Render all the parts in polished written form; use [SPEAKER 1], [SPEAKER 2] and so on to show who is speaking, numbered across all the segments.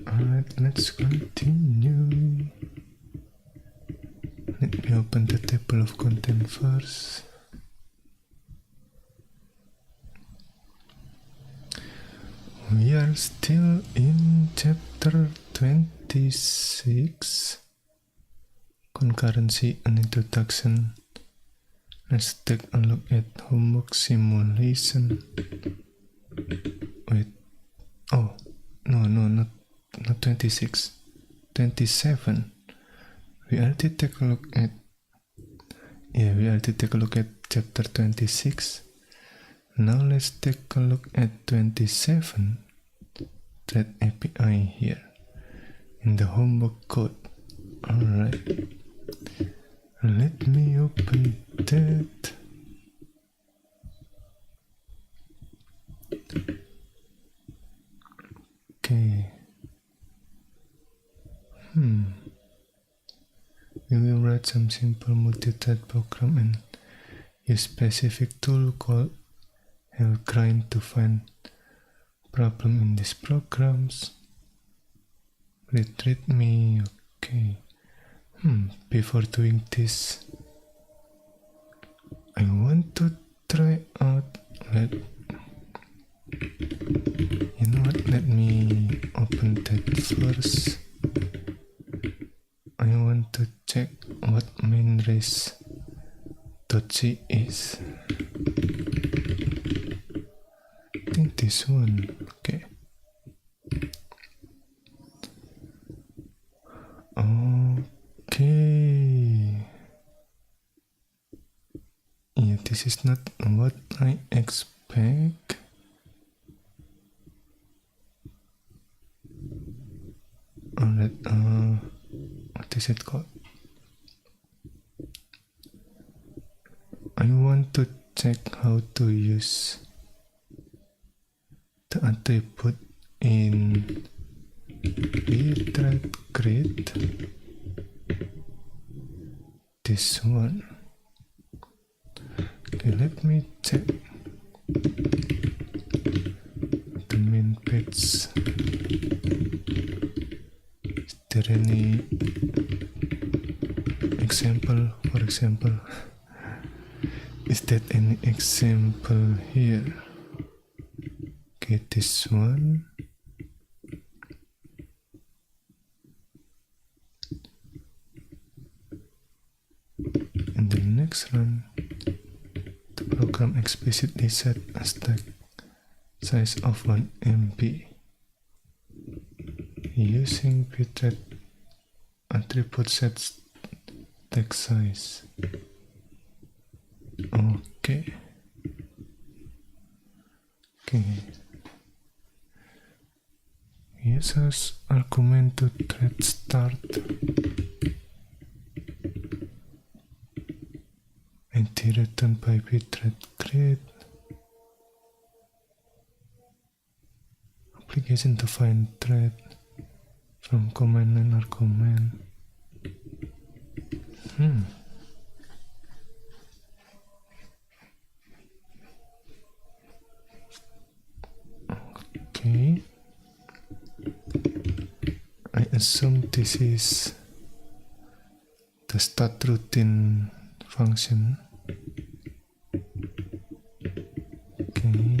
[SPEAKER 1] Alright, let's continue. Let me open the table of content first. We are still in chapter 26, concurrency and introduction. Let's take a look at homework simulation. Wait, oh, no, not 26, 27. We already take a look at, chapter 26. Now let's take a look at 27, thread API here, in the homework code. Alright, let me open that. Okay. We will write some simple multi-thread program and use specific tool called Helgrind to find problem in these programs. Read me. Okay. Before doing this, I want to try out. Let me open that first. I want to check what mainRes.c is. I think this one. Okay. Okay. Yeah, this is not what I expect. Alright, what is it called? I want to check how to use the attribute in pthread grid. This one. Okay, let me check the main page. Is there any example? For example, is that any example here? Okay, this one. In the next run, the program explicitly set a stack size of 1 MB using pthread attribute sets stack size. Okay. Use as argument to thread start and return by pthread grid. Application to find thread from command line argument. Okay. I assume this is the start routine function. Okay.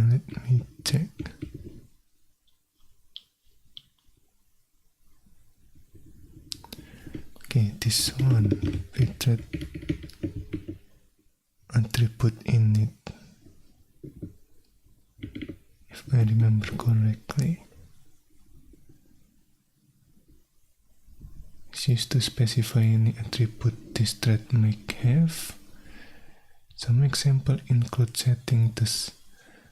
[SPEAKER 1] Let me check. Okay, this one, pthread attribute init, if I remember correctly. It's used to specify any attribute this thread might have. Some example include setting the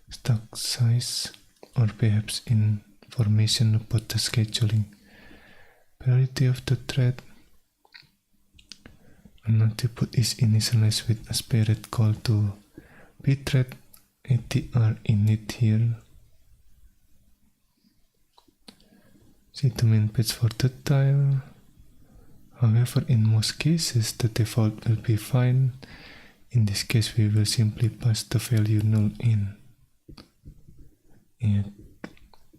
[SPEAKER 1] stack size, or perhaps information about the scheduling priority of the thread. An attribute is initialized with a spirit call to pthread atr init here. See the main page for the tile. However, in most cases, the default will be fine. In this case, we will simply pass the value null in. And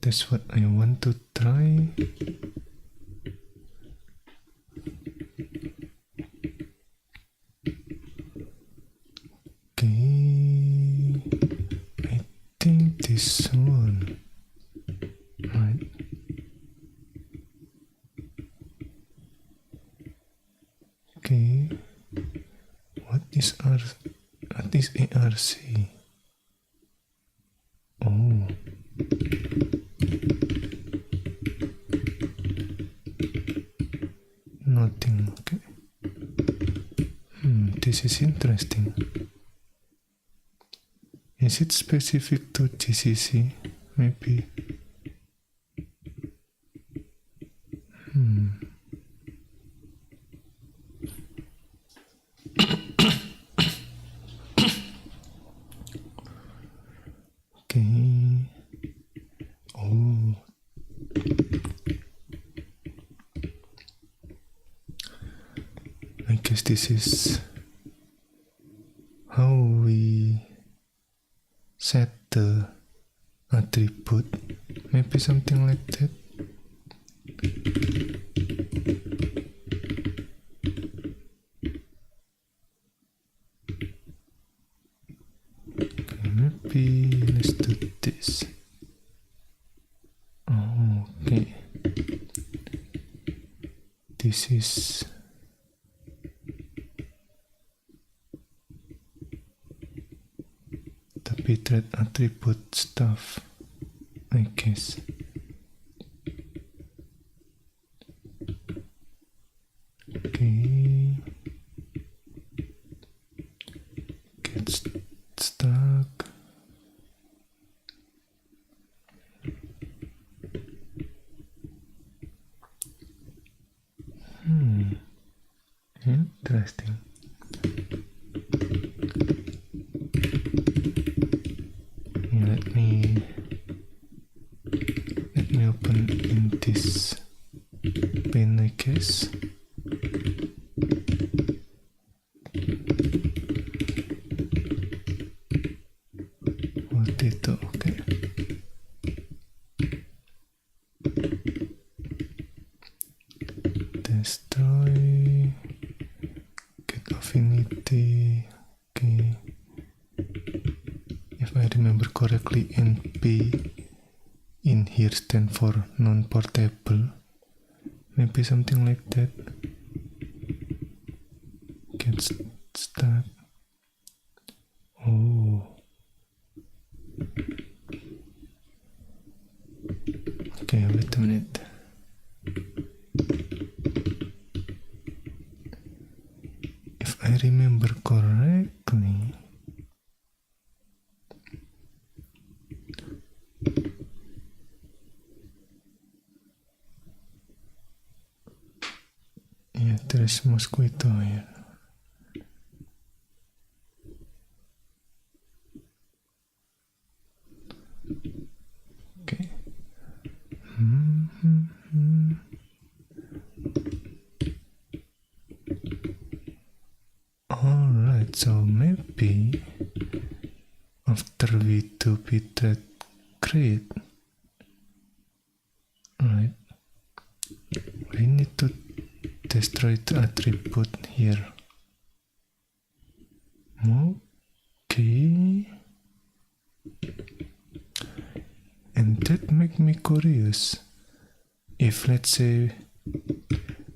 [SPEAKER 1] that's what I want to try. Okay, I think this one, right? Okay, what is ARC? Oh, nothing. Okay. This is interesting. Is it specific to GCC? Maybe. Okay. Oh. I guess this is how we set the attribute. Maybe something like that. Okay, maybe let's do this. Oh, okay. This is the pthread attribute stuff, I guess. Okay. Get stuck. Interesting. Let me open in this pane, I guess. Potato, okay. Destroy, get affinity, okay. If I remember correctly, NP in here stand for non-portable. Maybe something like that. Get stuck. Oh. Okay, wait a minute. If I remember correctly, yeah, there is mosquito here. Okay. Alright, so maybe after we do pthread create, right, we need to destroy the attribute here. Okay. And that make me curious. If let's say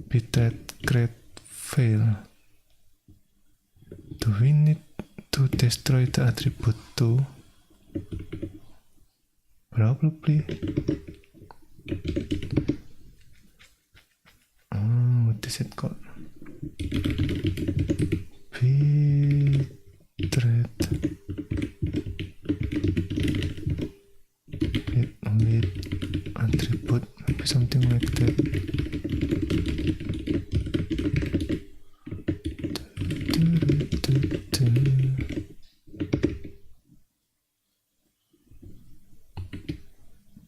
[SPEAKER 1] pthread create fail, do we need to destroy the attribute too? Probably. What is it called? Pthread be something like that.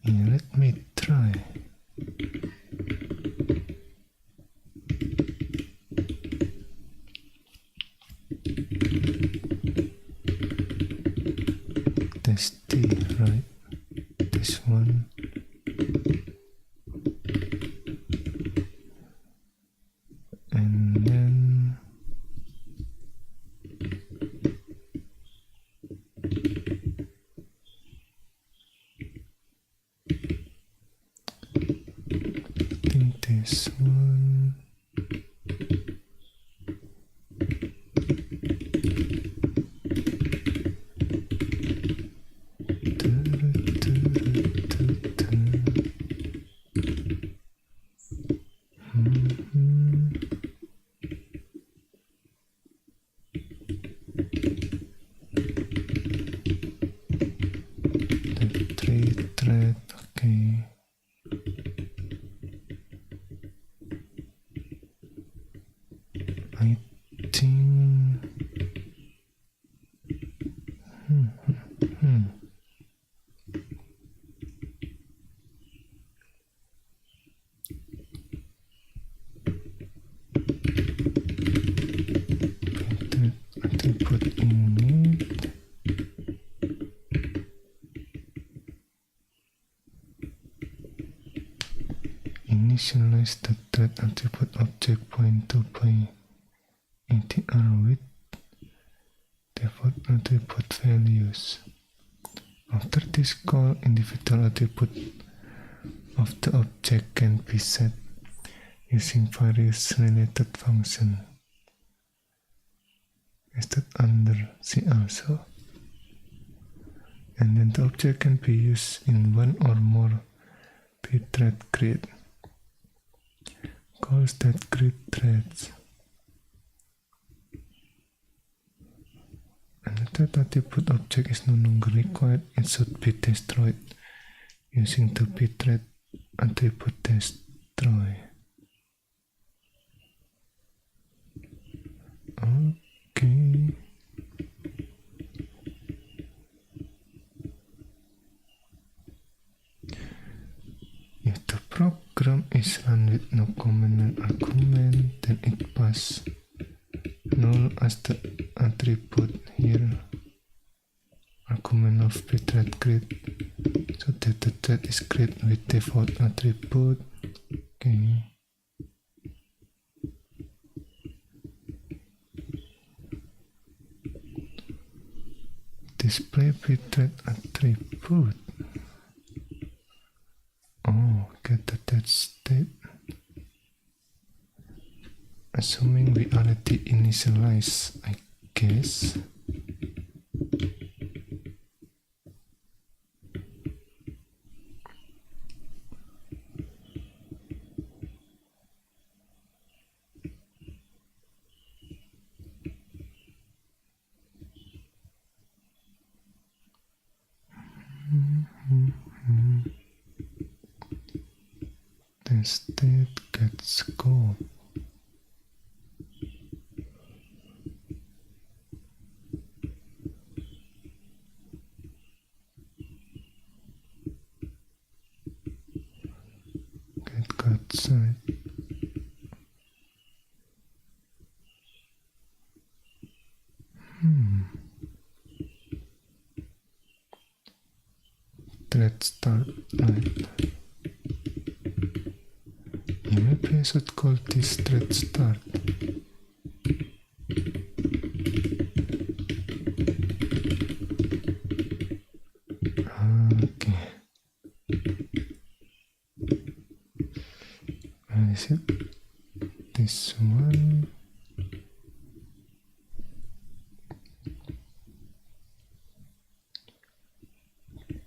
[SPEAKER 1] Yeah, let me try. Test T, right? This one. And then I think this one. The three thread, okay. I think I think put in it. Initialize the thread attribute object point to by ATR with default attribute values. After this call, individual attribute of the object can be set using various related functions. Is that under C also? And then the object can be used in one or more pthread grid. Calls that grid threads. And the thread attribute object is no longer required, it should be destroyed using the pthread attribute destroy. Okay. If the program is run with no command argument, then it passes null as the attribute here, argument of pthread grid, so that the thread is grid with default attribute. Okay. Display pthread attribute. Oh, get the dead state. Assuming we already initialize, I guess. The state gets scope. Get cut side. Thread start, right? Yeah, maybe I should call this thread start. Okay. Where is it? This one.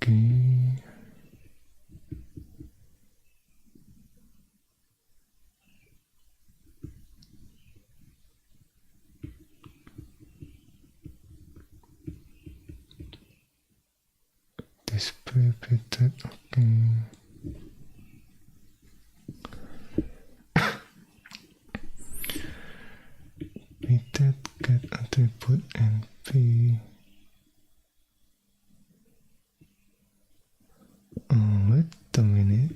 [SPEAKER 1] Okay. Display pthread, okay. Oh, wait a minute.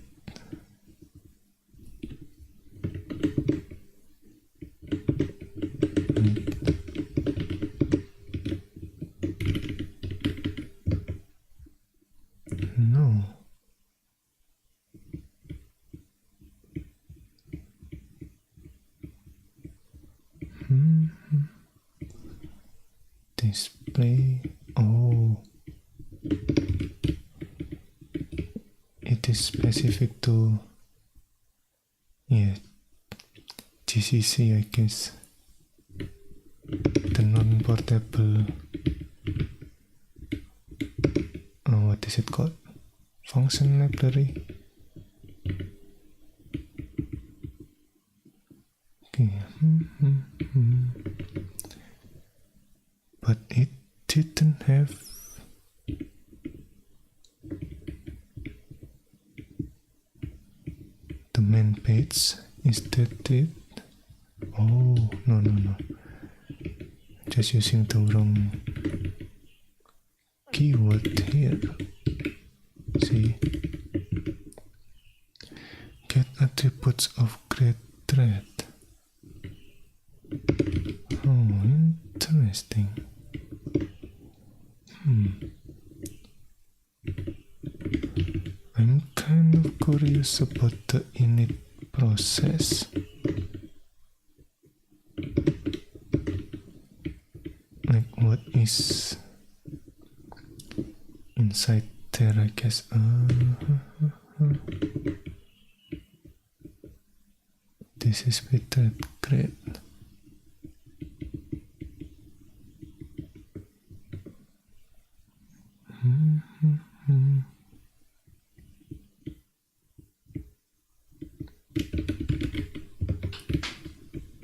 [SPEAKER 1] No. Display. Oh, it is specific to, yeah, GCC, I guess. The non-portable, what is it called? Function library. Okay. But it didn't have the main page. Is that it? Oh, no. Just using the wrong keyword here. See? Get attributes of great thread. Oh, interesting. I'm kind of curious about the init process. Like what is inside there, I guess. This is with that great.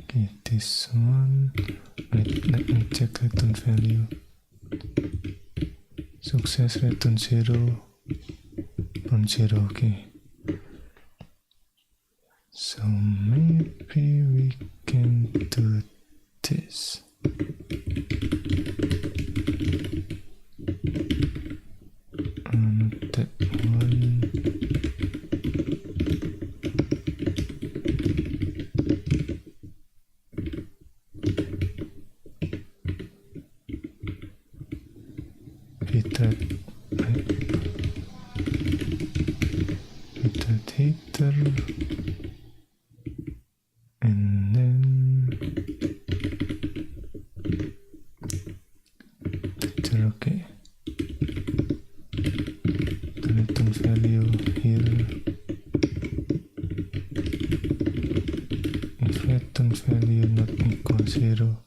[SPEAKER 1] Okay, this one. Wait, let me check return value. Success return 0, non-zero. Okay. So maybe we can do this. Not that one. Bitrate heater, and then teacher. Okay, the return value here. If return value not equal 0,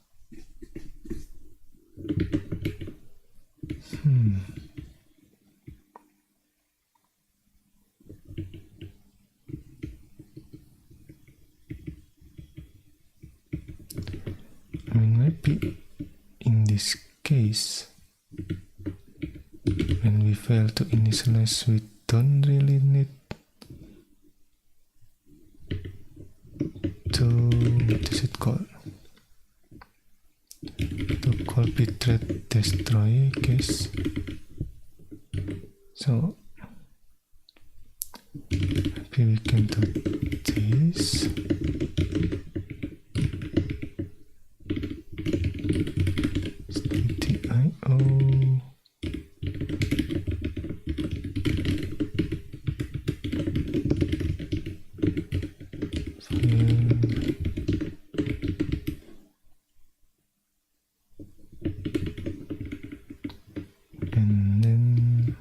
[SPEAKER 1] I mean, maybe in this case, when we fail to initialize, we don't really need to, what is it called? To call bitrate destroy, I guess. So maybe we can do this. STDIO. And then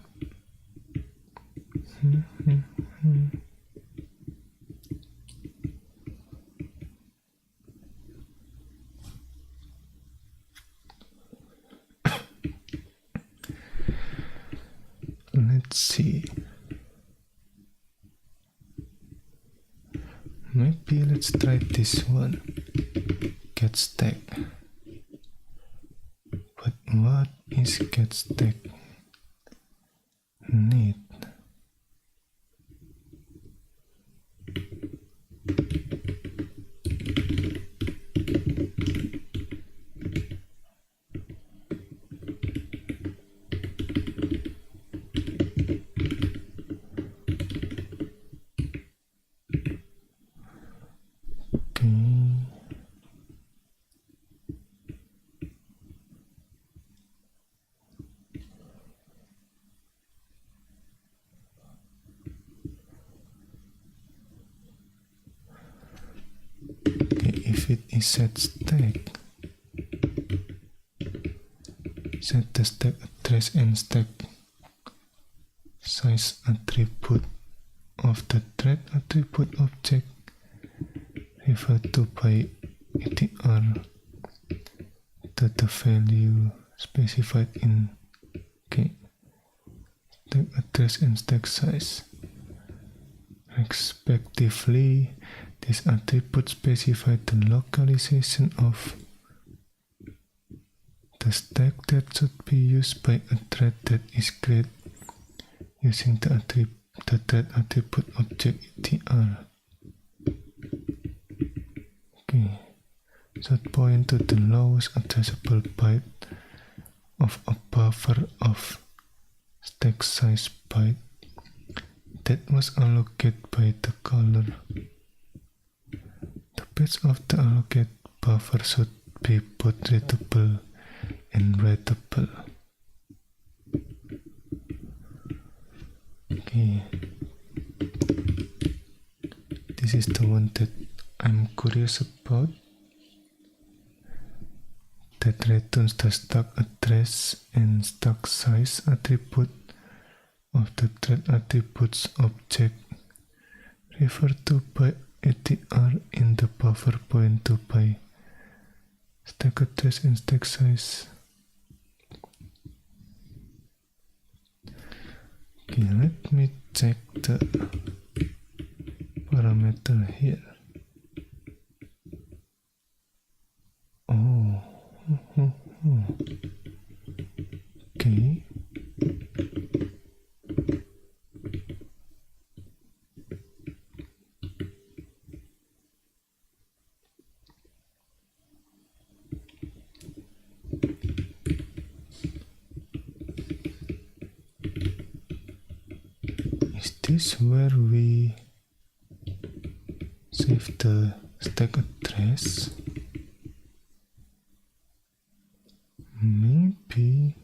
[SPEAKER 1] let's see. Maybe let's try this one. Get stack. But what is get stack need? it is set stack. Set the stack address and stack size attribute of the thread attribute object referred to by ATR to the value specified in stack address and stack size. Respectively, these attributes specify the localization of the stack that should be used by a thread that is created using the thread attribute object ATR. Should point to the lowest addressable byte of a buffer of stack size byte that was allocated by the caller. The bits of the allocated buffer should be both readable and writable. This is the one that I'm curious about. That returns the stack address and stack size attribute of the thread attributes object referred to by ATR in the buffer point to by stack address and stack size. Let me check the parameter here. Okay. Is this where we save the stack address? Maybe.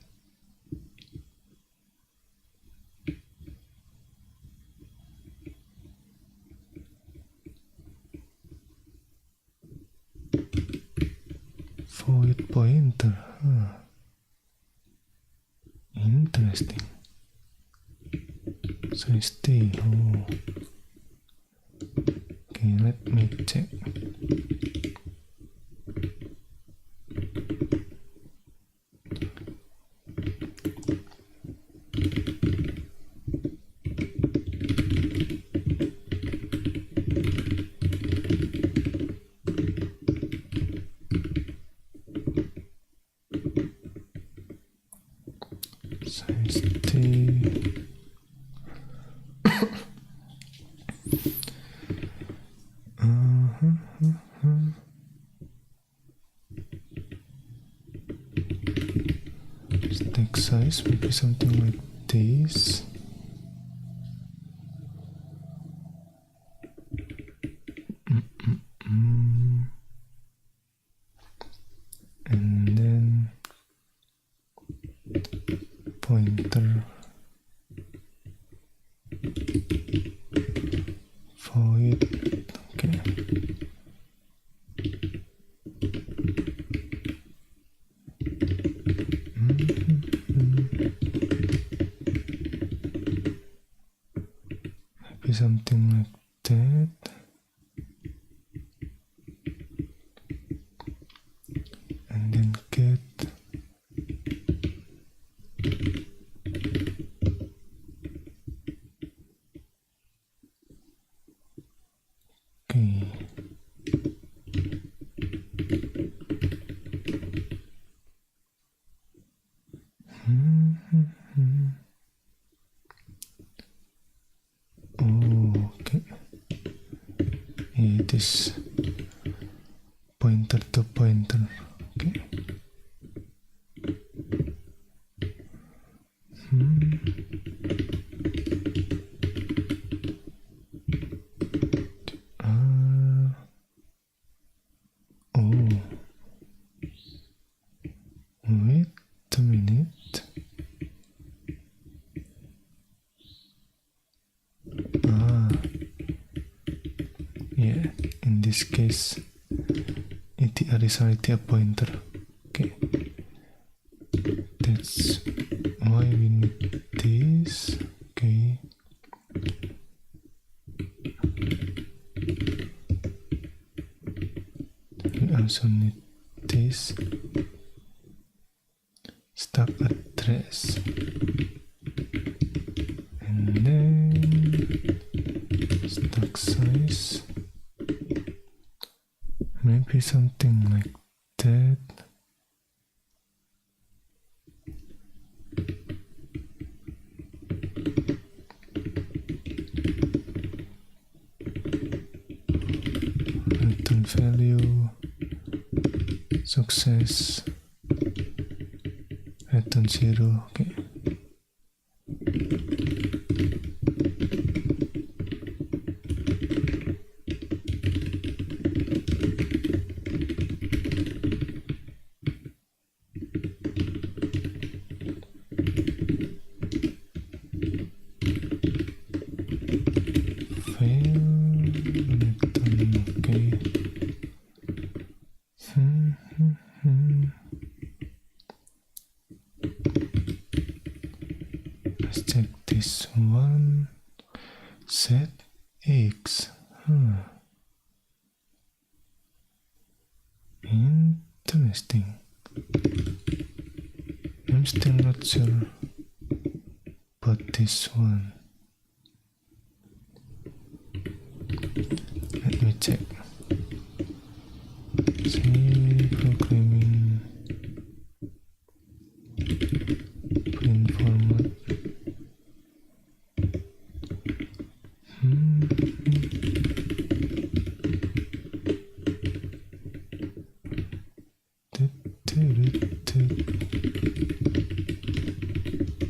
[SPEAKER 1] Void pointer. Interesting. So stay. Okay, let me check. Stack size maybe something like this. And then pointer void. Okay. Maybe something like that. And then get okay. It is pointer to pointer. Okay. Wait a minute. Yeah, in this case additionality a pointer. Okay, that's why we need this. Okay, we also need this stack address, and then stack size, maybe something like that. Return value, success, return 0. Okay, fail, return. Okay. Let's check this one. Set X. Interesting. I'm still not sure about this one. Let me check. Say programming print format.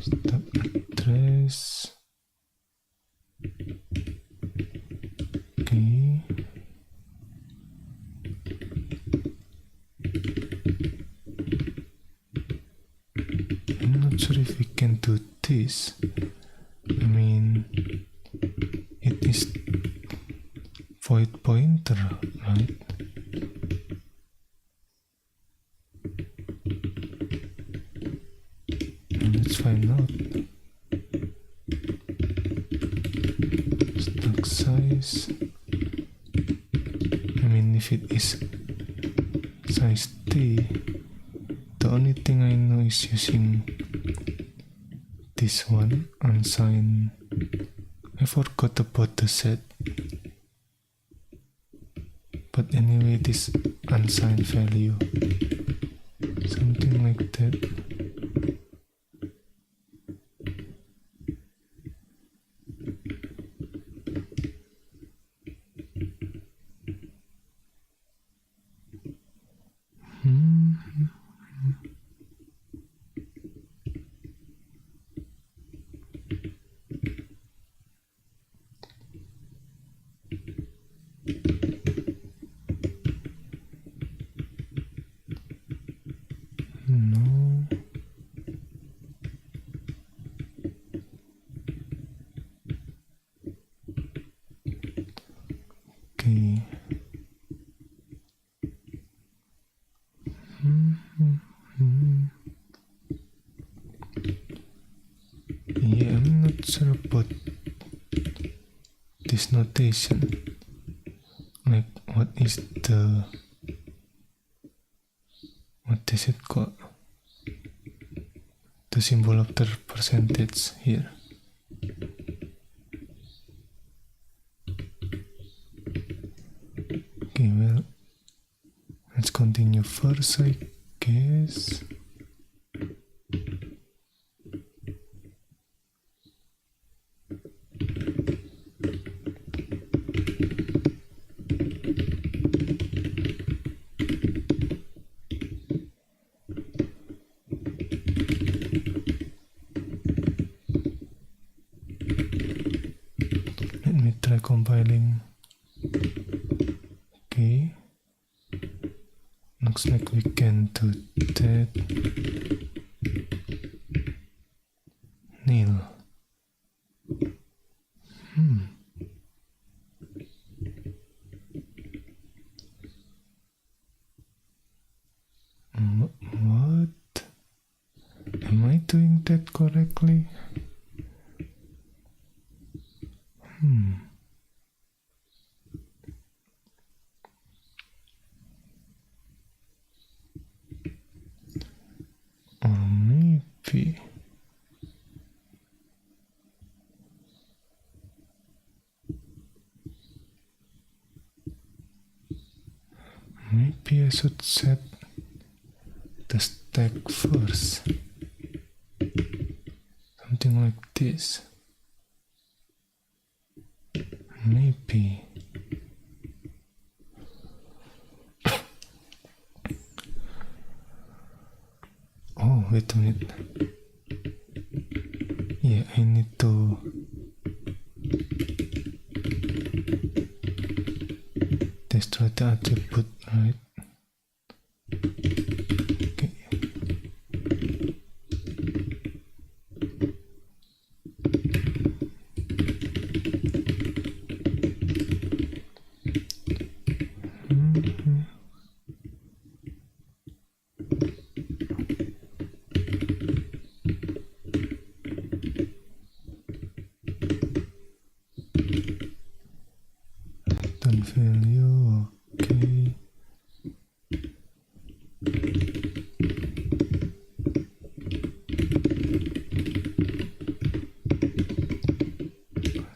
[SPEAKER 1] Stack address. Okay. I'm not sure if we can do this. I mean, it is void pointer, right? Let's find out. Stack size. I mean, if it is size T, the only thing I know is using this one, unsigned. I forgot about the set. But anyway, this unsigned value. Something like that. No. Okay. Yeah, I'm not sure about this notation. Like, what is it called? The symbol of the percentage here. Okay, well, let's continue first, I guess. Let me try compiling. Okay. Looks like we can do that. Nil. it correctly? Or maybe I should set the stack first. Something like this. Maybe. Oh, wait a minute. Yeah, I need to destroy the attribute, right? Okay. Return value, okay.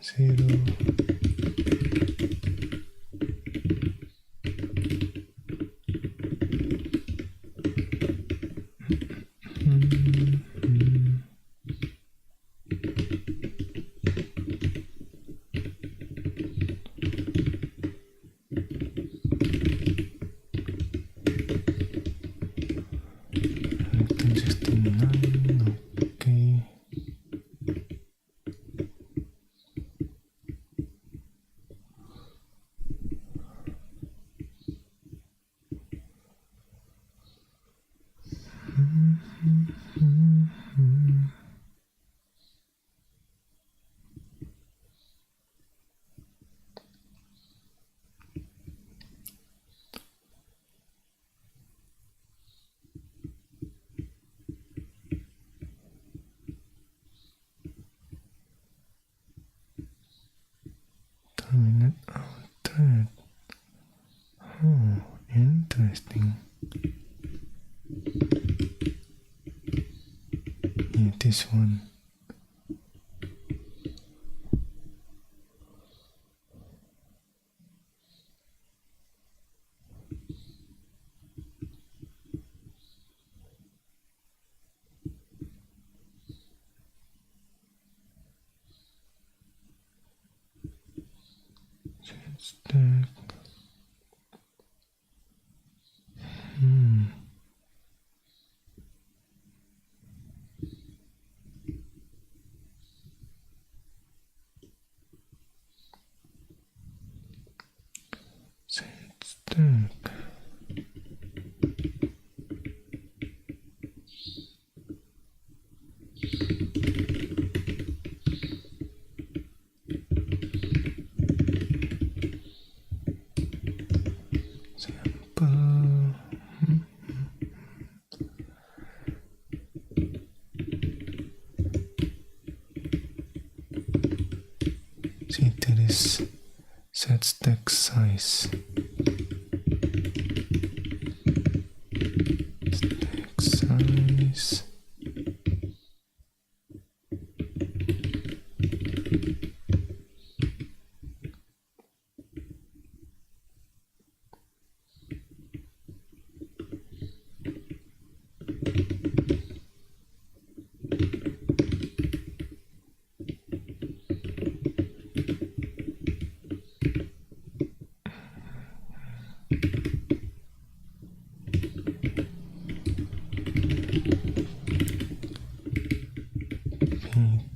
[SPEAKER 1] Zero. Return 69, okay. Terminate our thread. Oh, interesting. Yeah, this one. Stack. Stack. Sample. See, there is set stack size. Stack size.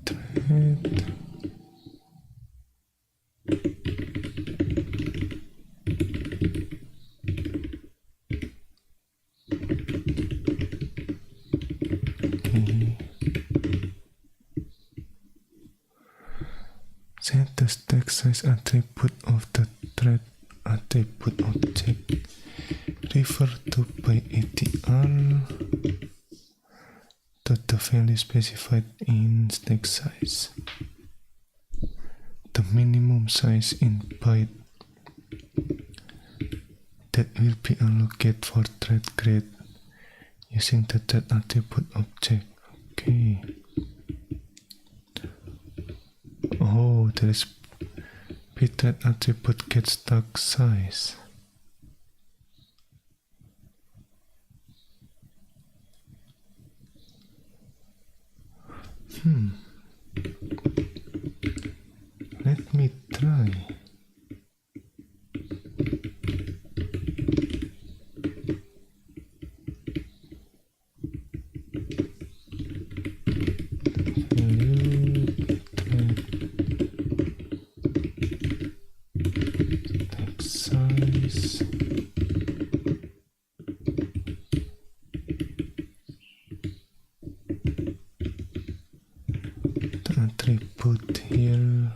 [SPEAKER 1] Thread. Okay. Set the stack size attribute of the thread attribute object. Refer to by ATR. that the value specified in stack size. The minimum size in byte that will be allocated for thread grade using the thread attribute object. Okay. Oh, there is pthread attribute get stack size. Let me try. Size. The attribute here.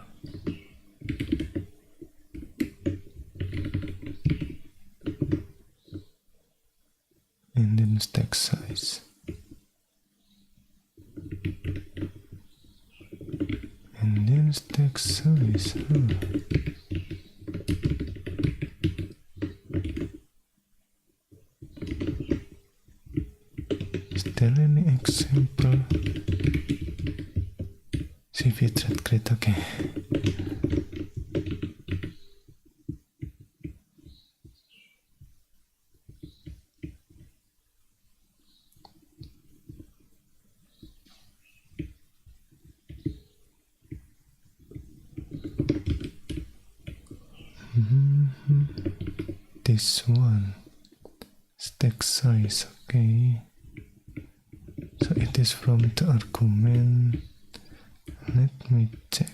[SPEAKER 1] And then stack size. And then stack size. Is there any example? CV thread create, okay. This one, stack size, okay. So it is from the argument. Let me check.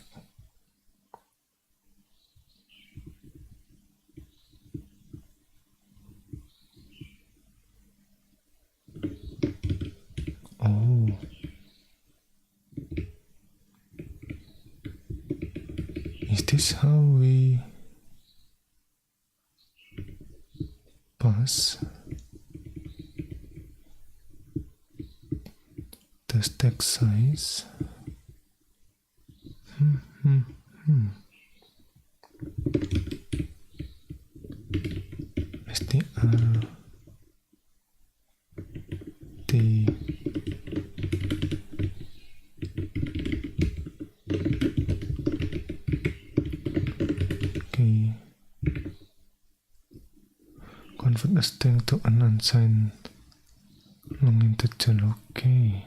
[SPEAKER 1] Oh. Is this how we pass the stack size? str t okay. Convert a string to an unsigned long integer, okay.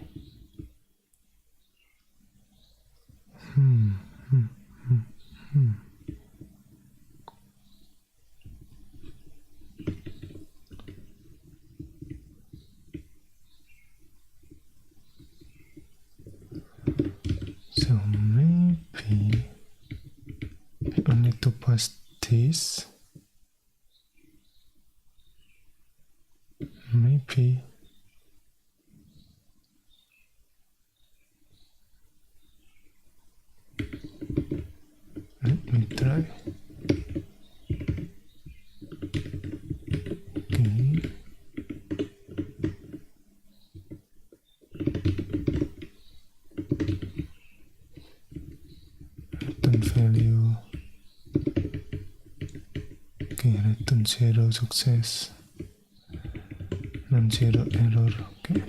[SPEAKER 1] So maybe I need to pass this. Maybe let me try. Okay. Return value. Okay, return 0 success. Non-zero error, okay.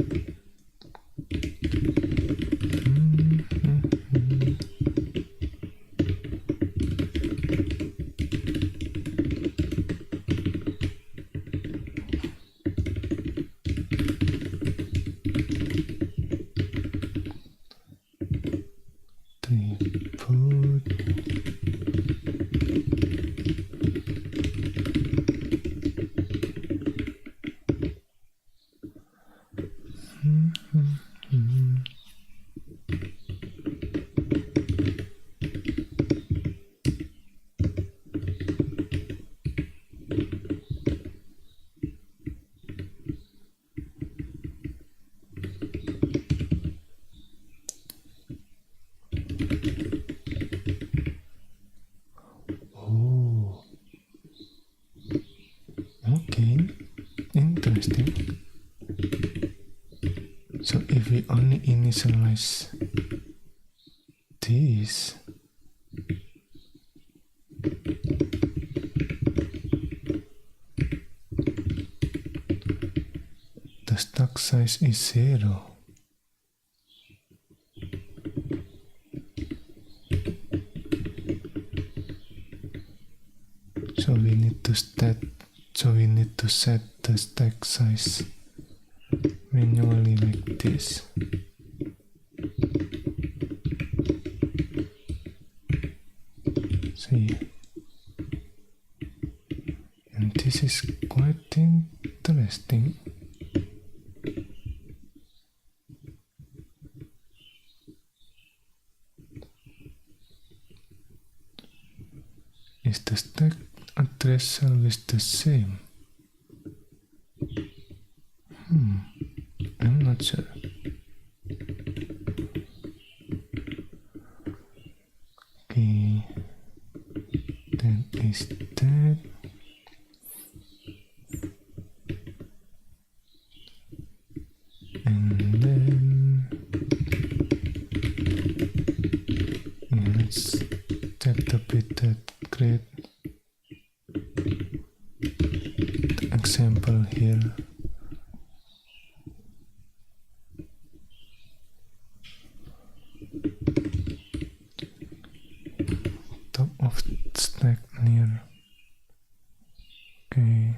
[SPEAKER 1] we only initialize this, the stack size is 0. So we need to set the stack size manually like this. See, and this is quite interesting. Is the stack address always the same? I'm not sure. Okay, that is that. And then let's set a bit that create the example here. Top of stack near. Okay.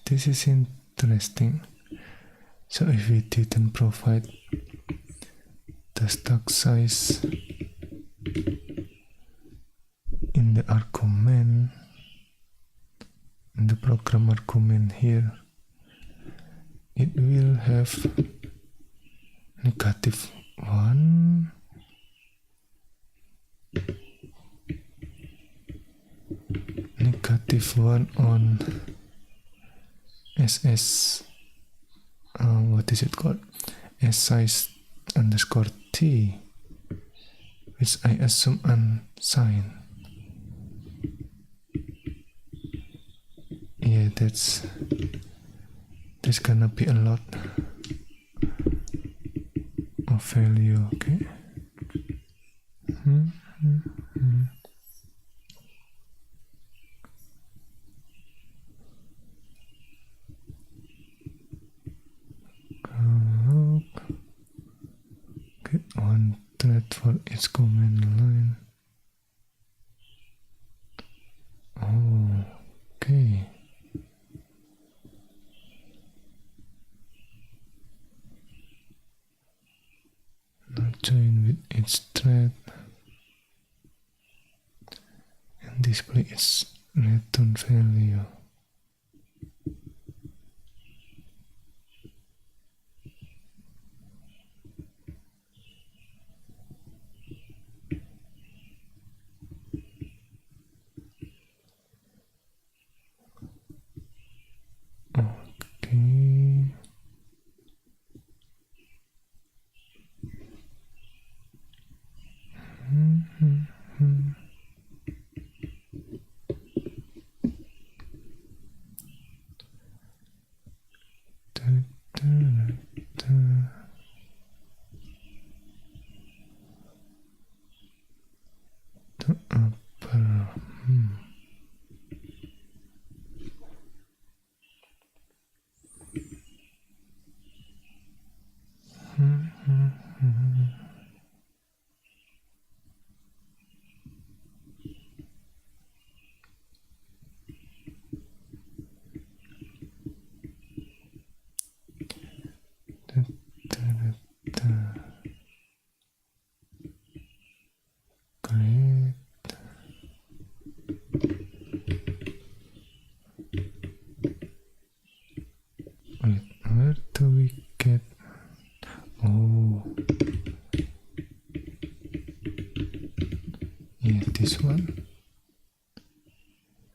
[SPEAKER 1] This is interesting. So if we didn't provide the stack size in the argument, in the program argument here, it will have -1, -1 on SS, what is it called? S size underscore T, which I assume unsigned. Yeah, there's gonna be a lot of value, okay? Get one thread for each command line. Oh, okay. Now join with each thread and display its return value. Okay.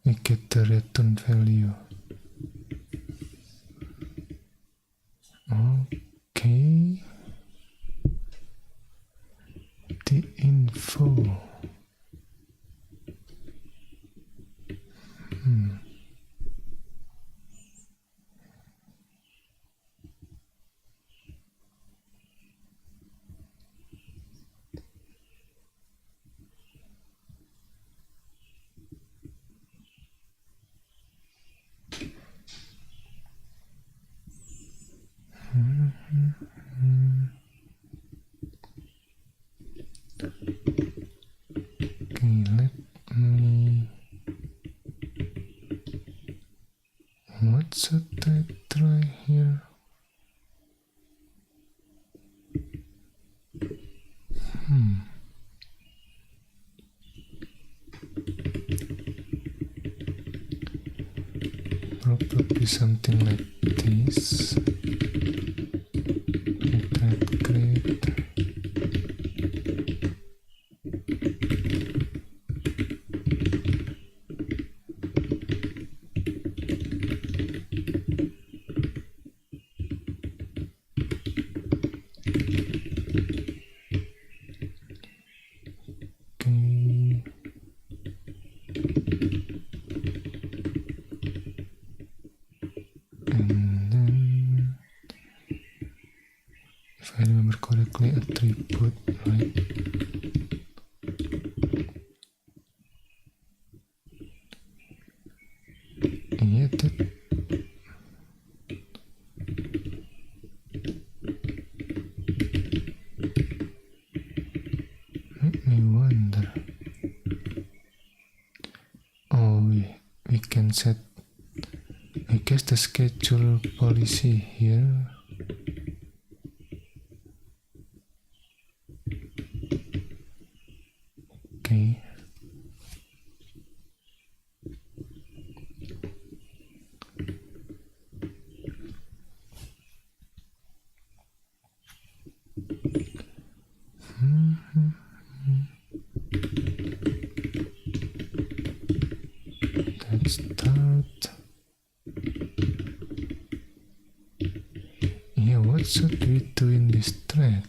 [SPEAKER 1] we get the return value. Okay, the info. Okay, let me. What should I try here? Probably something like this. That great. Okay. And then, if I remember correctly, attribute, right? Yeah, that. Make me wonder. Oh, we can set, I guess, the schedule policy here. Okay. Let's start. Yeah, what should we do in this thread?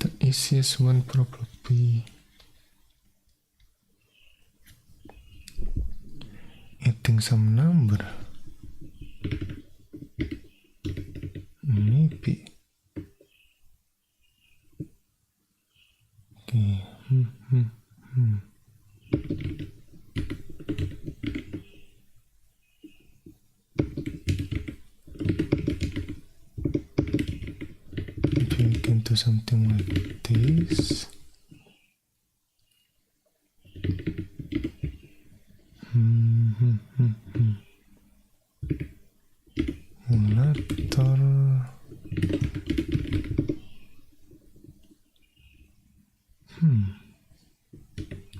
[SPEAKER 1] The easiest one probably adding some number. Maybe. Okay. Maybe we can do something like this. Emulator.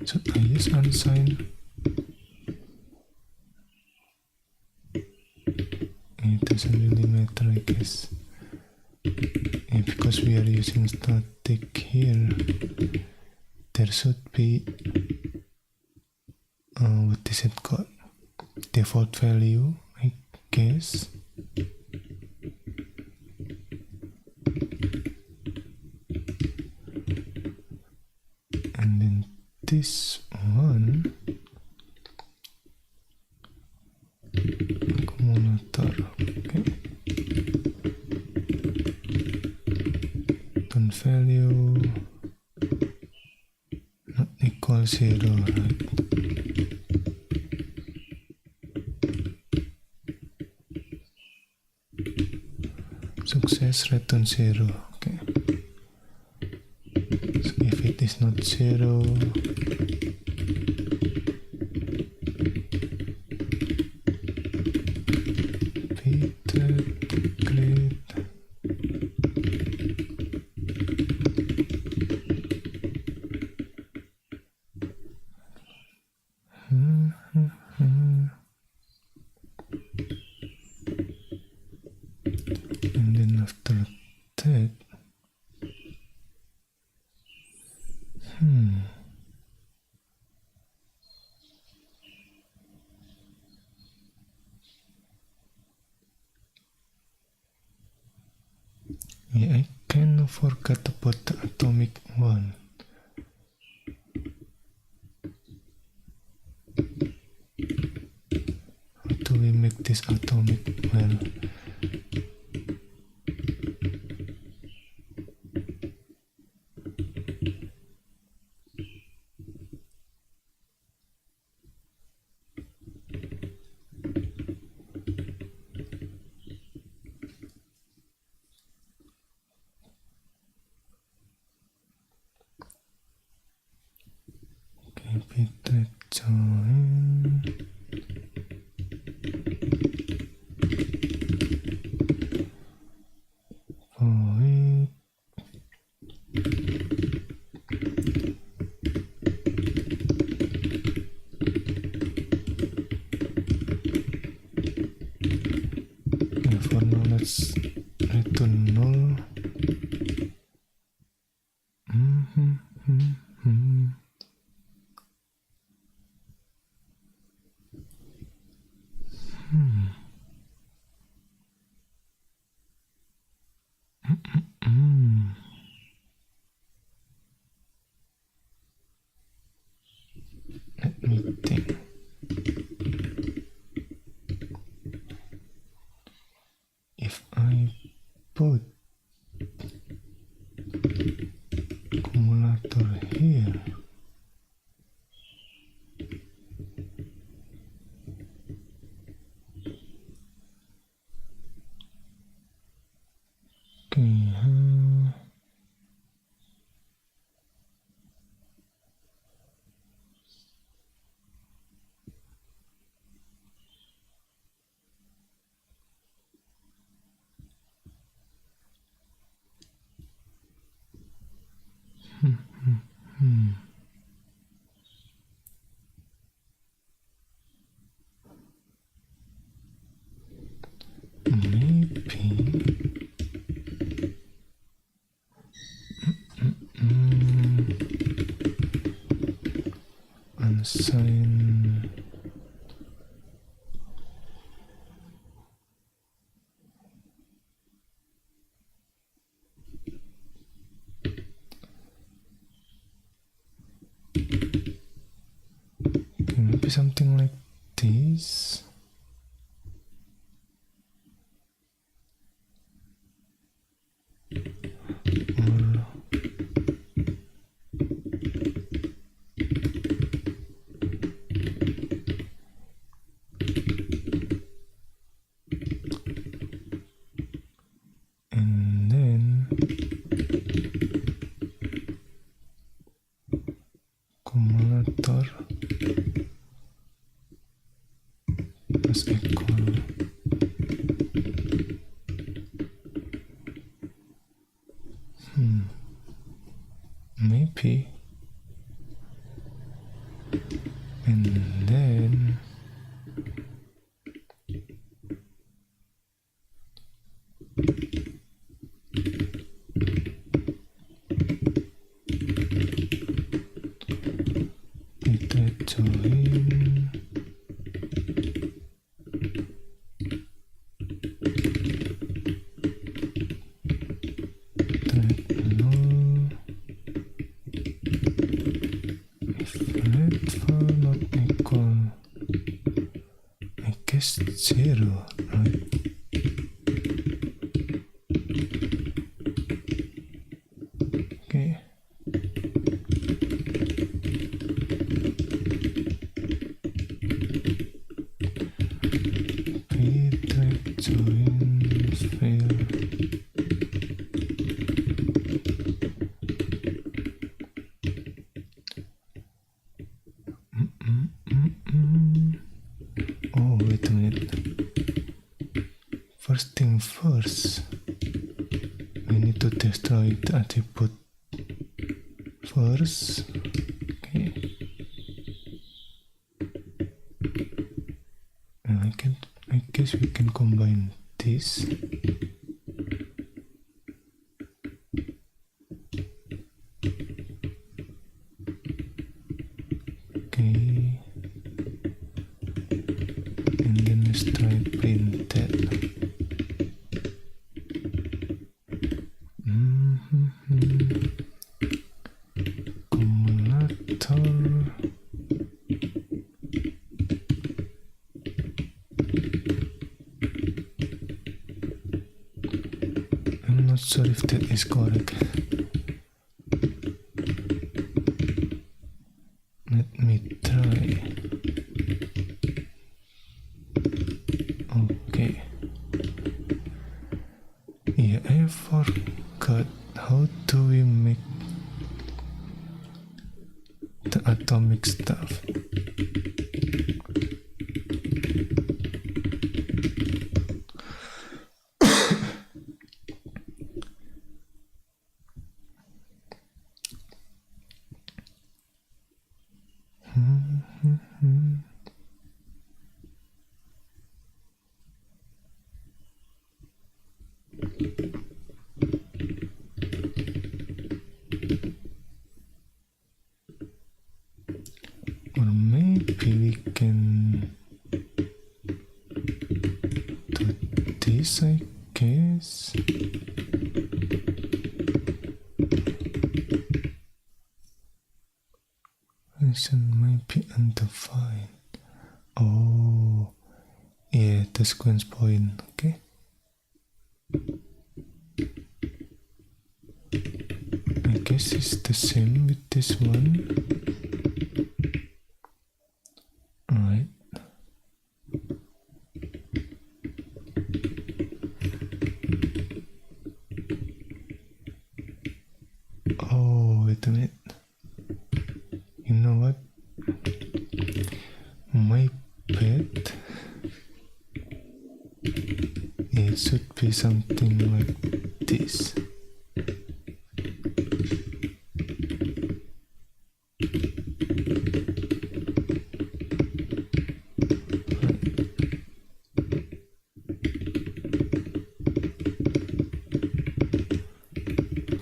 [SPEAKER 1] Should I use unsigned? It doesn't really matter, I guess. Yeah, because we are using static here, there should be what is it called? Default value, I guess. And then this one, accumulator, okay. Tone value not equal 0, right? Success return 0, okay. So if it is not 0, great. after that, yeah, I kind of forgot about the atomic one. How do we make this atomic well? Keep it join. Void. Okay, for now let's return null. Let me think. If I put accumulator here, okay, maybe unsign. Okay, maybe something like this. Or and then accumulator plus equal maybe, and then kita join thread null if let for not equal, I guess 0, right? Okay. P-thread join fail. Oh, wait a minute. First thing first, we need to destroy the attribute first. Okay. And I guess we can combine this. I printed. Cumulator. I'm not sure if that is correct. Let me try. Okay. Yeah, I forgot how do we make the atomic stuff. Or maybe we can do this, I guess. Function might be undefined. Oh, yeah, the sequence point, okay. I guess it's the same with this one. Alright. Oh, wait a minute. You know what? My pet, it should be something like this.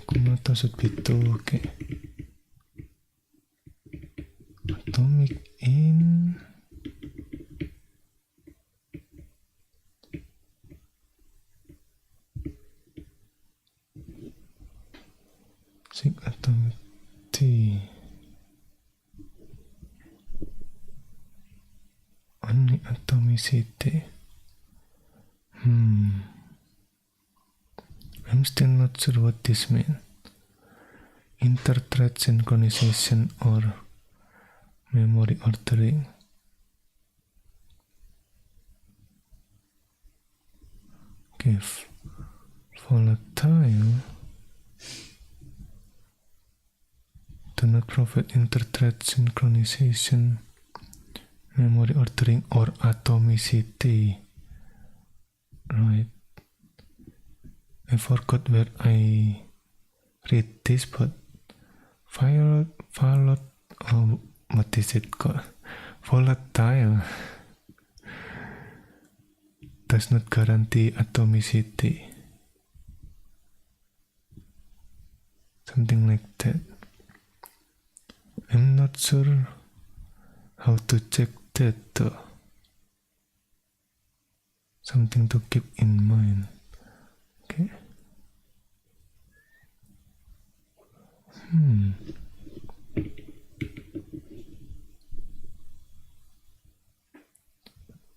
[SPEAKER 1] Kumata should be 2, okay. Atomic in. Sig atomic T. Only atomicity. I'm still not sure what this means. Inter-thread synchronization or memory ordering. Okay, volatile do not provide inter-thread synchronization, memory ordering, or atomicity. Right. I forgot where I read this, but what is it called? Volatile does not guarantee atomicity. Something like that. I'm not sure how to check that though. Something to keep in mind. Okay.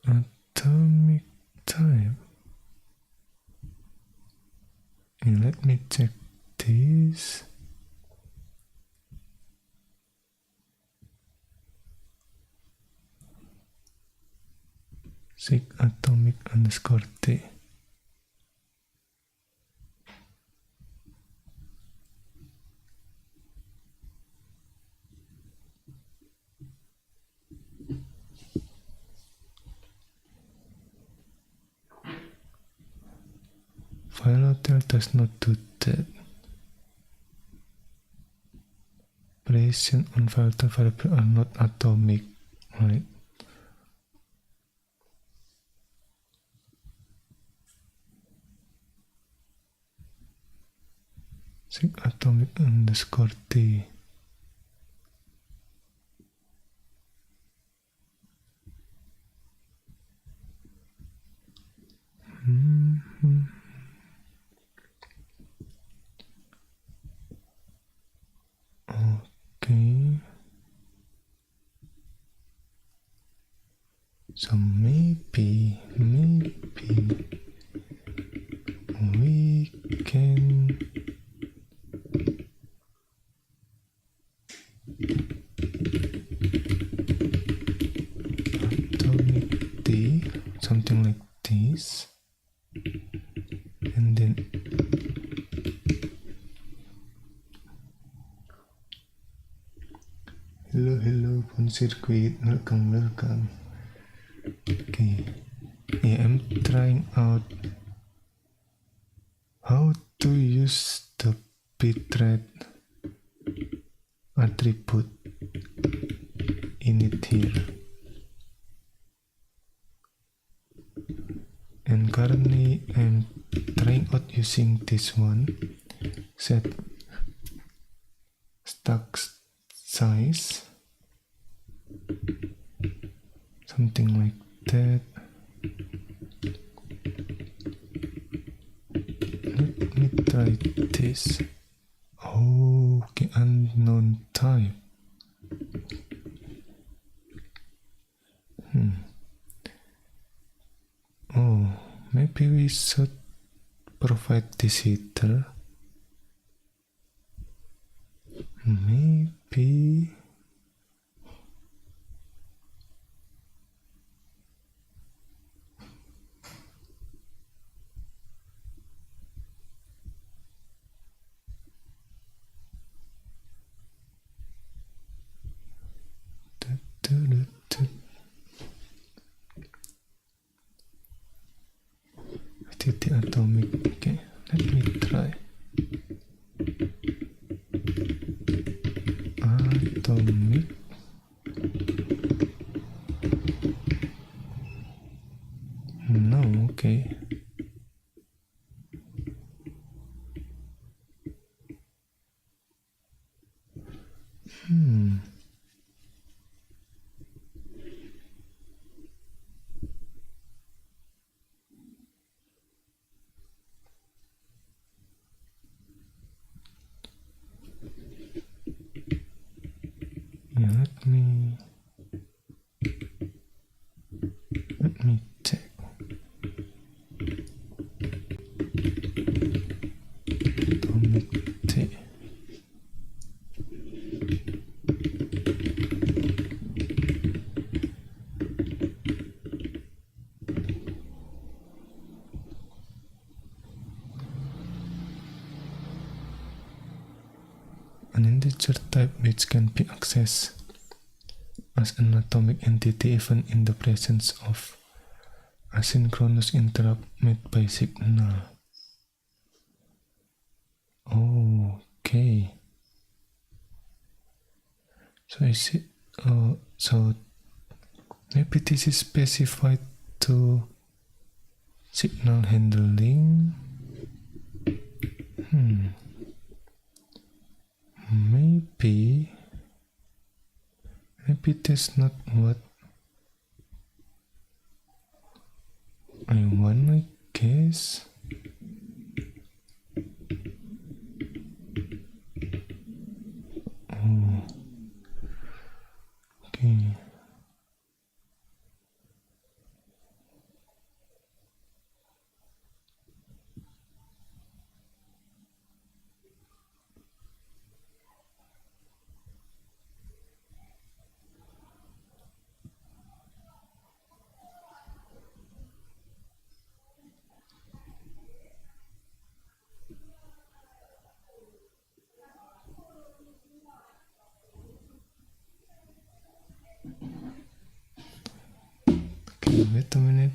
[SPEAKER 1] Atomic type. And let me check this. Sig atomic underscore T. Volatile does not do that. Operation on volatile variable are not atomic, right? Sig atomic underscore T. So maybe we can atomic D, something like this, and then hello Pun Circuit, welcome. Okay, yeah, I'm trying out how to use the bitrate attribute in it here, and currently I'm trying out using this one, set stack size, something like that. Let me try this. Okay, unknown type. Oh, maybe we should provide this header. Maybe. The atomic. Okay, let me try. Atomic. No, okay. Yeah, let me check. Atomic T. An integer type which can be accessed as an atomic entity even in the presence of asynchronous interrupt made by signal. Okay. So I see. So maybe this is specified to signal handling. Maybe that's not what I want, I guess. Okay. Okay, wait a minute.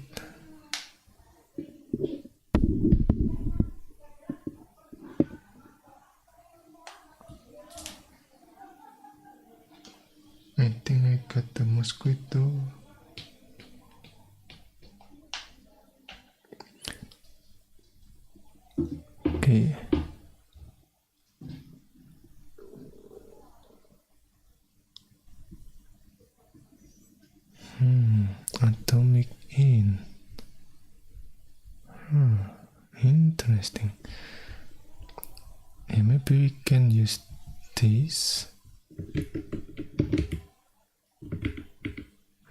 [SPEAKER 1] I think I got the mosquito. Okay. Atomic in. Interesting. Yeah, maybe we can use this.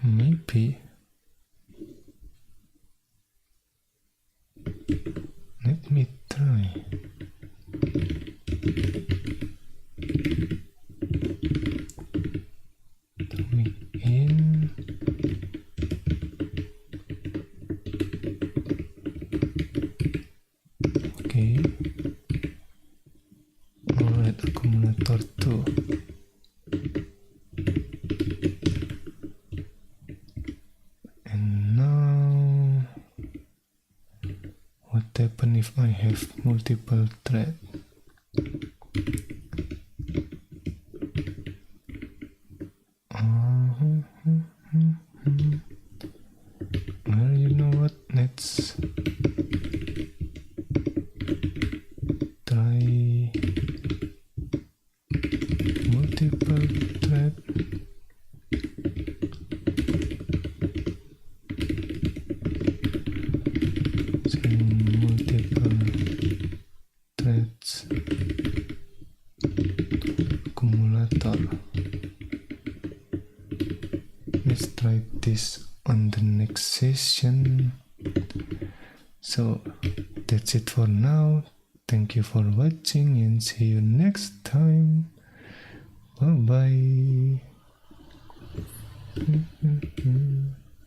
[SPEAKER 1] Maybe. What happens if I have multiple threads? Well, you know what? Let's try multiple thread. Multiple threads accumulator. Let's try this on the next session. So that's it for now. Thank you for watching and see you next time. Bye bye.